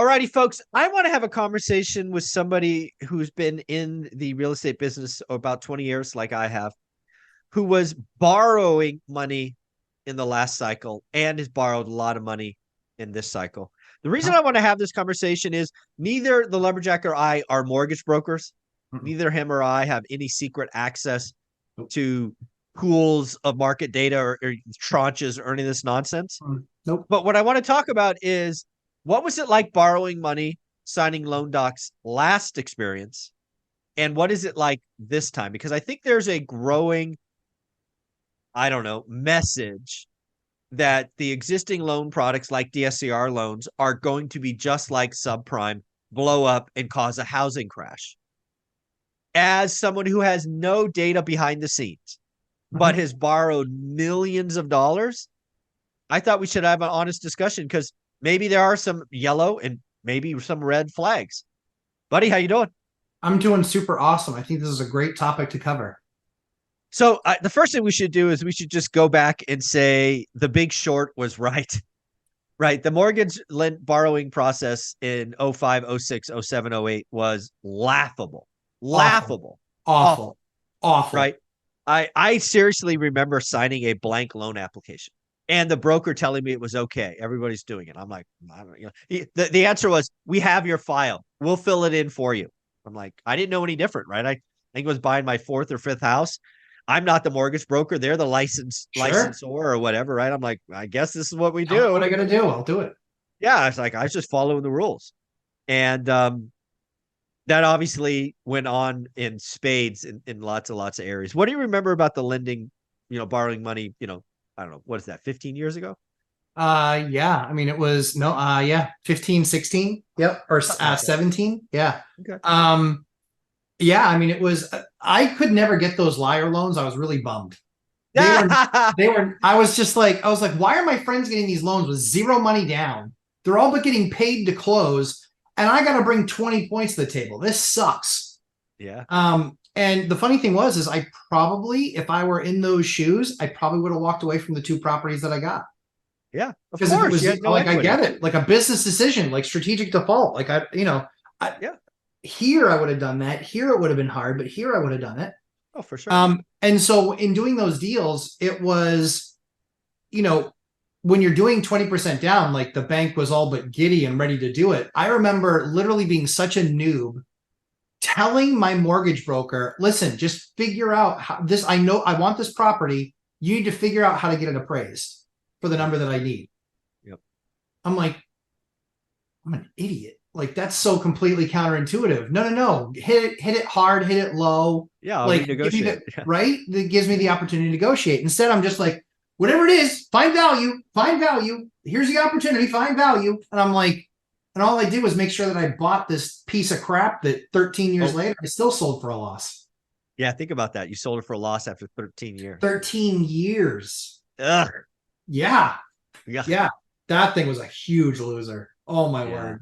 righty, folks. I want to have a conversation with somebody who's been in the real estate business about 20 years, like I have, who was borrowing money in the last cycle and has borrowed a lot of money in this cycle. The reason Huh? I want to have this conversation is neither the lumberjack or I are mortgage brokers. Mm-mm. Neither him or I have any secret access to pools of market data or tranches or any of this nonsense. Nope. But what I want to talk about is what was it like borrowing money, signing loan docs last experience? And what is it like this time? Because I think there's a growing, I don't know, message that the existing loan products like DSCR loans are going to be just like subprime, blow up and cause a housing crash. As someone who has no data behind the scenes, but Mhm. has borrowed millions of dollars, I thought we should have an honest discussion because maybe there are some yellow and maybe some red flags. Buddy, how you doing? I'm doing super awesome. I think this is a great topic to cover. So the first thing we should do is we should just go back and say the Big Short was right. Right. The mortgage borrowing process in '05, '06, '07, '08 was laughable. Awful, Laughable. awful, Awful. awful. Right. I seriously remember signing a blank loan application and the broker telling me it was okay. Everybody's doing it. I'm like, I don't, the answer was, we have your file. We'll fill it in for you. I'm like, I didn't know any different, right? I think it was buying my fourth or fifth house. I'm not the mortgage broker. They're the Sure. licensor or whatever, right? I'm like, I guess this is what we Tell me what do. I gotta do. I'll do it. Yeah, it's like I was just following the rules. And that obviously went on in spades in lots and lots of areas. What do you remember about the lending, borrowing money, I don't know, what is that, 15 years ago? Yeah. I mean, it was no, yeah, 15, 16. Yep. Or Something like that. 17. Yeah. Okay. Yeah. I mean, it was, I could never get those liar loans. I was really bummed. They were, Yeah. I was just like, why are my friends getting these loans with zero money down? They're all but getting paid to close. And I got to bring 20 points to the table. This sucks. Yeah. And the funny thing was, is I probably, if I were in those shoes, I probably would have walked away from the two properties that I got. Yeah. Of Because if it course. was You had no like, I equity. get it, like a business decision, like strategic default, like I, Yeah. here I would have done that. Here it would have been hard, but here I would have done it. Oh, for sure. And so in doing those deals, it was, you know, when you're doing 20% down, like the bank was all but giddy and ready to do it. I remember literally being such a noob telling my mortgage broker, listen, just figure out how this, I know I want this property. You need to figure out how to get it appraised for the number that I need. Yep. I'm like, I'm an idiot. Like that's so completely counterintuitive. No. Hit it hard, hit it low. Yeah. I'll Like give me renegotiate. the right. That gives me the opportunity to negotiate. Instead, I'm just like, whatever it is, find value, find value. Here's the opportunity, find value. And I'm like, and all I did was make sure that I bought this piece of crap that 13 years Oh, later I still sold for a loss. yeah. Think about that. You sold it for a loss after 13 years. 13 years. Ugh. Yeah. Yeah. Yeah. That thing was a huge loser. Oh my Yeah. word.